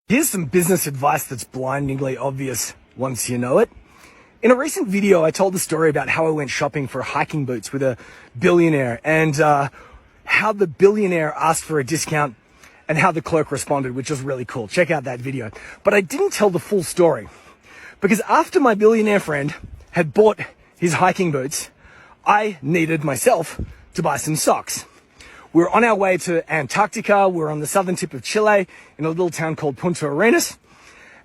Here's some business advice that's blindingly obvious once you know it. In a recent video, I told the story about how I went shopping for hiking boots with a billionaire and how the billionaire asked for a discount and how the clerk responded, which was really cool. Check out that video. But I didn't tell the full story because after my billionaire friend had bought his hiking boots, I needed myself to buy some socks. We're on our way to Antarctica. We're on the southern tip of Chile in a little town called Punta Arenas.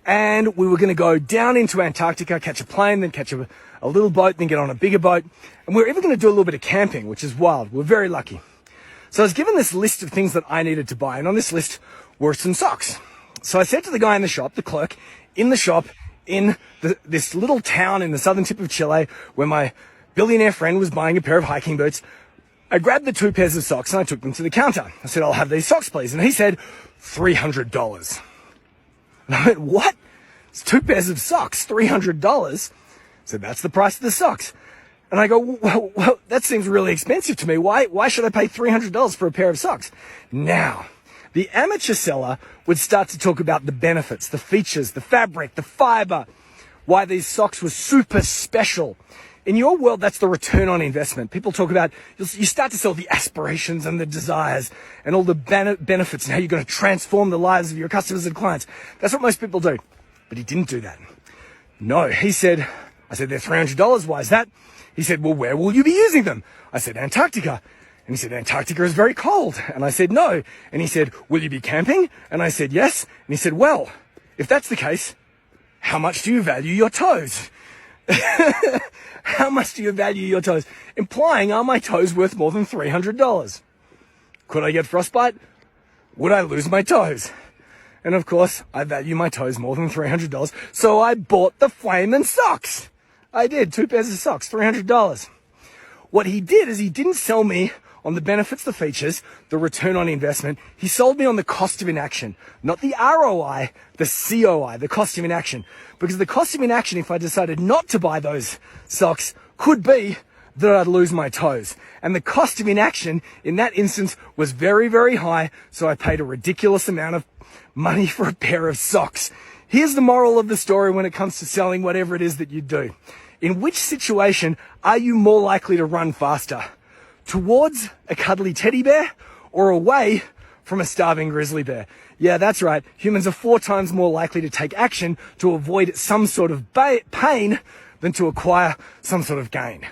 And we were going to go down into Antarctica, catch a plane, then catch a little boat, then get on a bigger boat. And we were even going to do a little bit of camping, which is wild. We're very lucky. So I was given this list of things that I needed to buy. And on this list were some socks. So I said to the guy in the shop, the clerk, in the shop, in this little town in the southern tip of Chile, where my billionaire friend was buying a pair of hiking boots, I grabbed the 2 pairs of socks and I took them to the counter. I said, "I'll have these socks, please." And he said, $300. And I went, "What? It's 2 pairs of socks, $300? I said, "That's the price of the socks." And I go, well, that seems really expensive to me. Why should I pay $300 for a pair of socks? Now, the amateur seller would start to talk about the benefits, the features, the fabric, the fiber, why these socks were super special. In your world, that's the return on investment. People talk about, you start to sell the aspirations and the desires and all the benefits and how you're going to transform the lives of your customers and clients. That's what most people do. But he didn't do that. No, I said, "They're $300. Why is that?" He said, "Well, where will you be using them?" I said, "Antarctica." And he said, "Antarctica is very cold." And I said, "No." And he said, "Will you be camping?" And I said, "Yes." And he said, "Well, if that's the case, how much do you value your toes?" How much do you value your toes? Implying, are my toes worth more than $300? Could I get frostbite? Would I lose my toes? And of course, I value my toes more than $300. So I bought the flamin' socks. I did, 2 pairs of socks, $300. What he did is he didn't sell me on the benefits, the features, the return on investment. He sold me on the cost of inaction, not the ROI, the COI, the cost of inaction. Because the cost of inaction, if I decided not to buy those socks, could be that I'd lose my toes. And the cost of inaction in that instance was very, very high. So I paid a ridiculous amount of money for a pair of socks. Here's the moral of the story when it comes to selling whatever it is that you do. In which situation are you more likely to run faster? Towards a cuddly teddy bear or away from a starving grizzly bear? Yeah, that's right. Humans are 4 times more likely to take action to avoid some sort of pain than to acquire some sort of gain.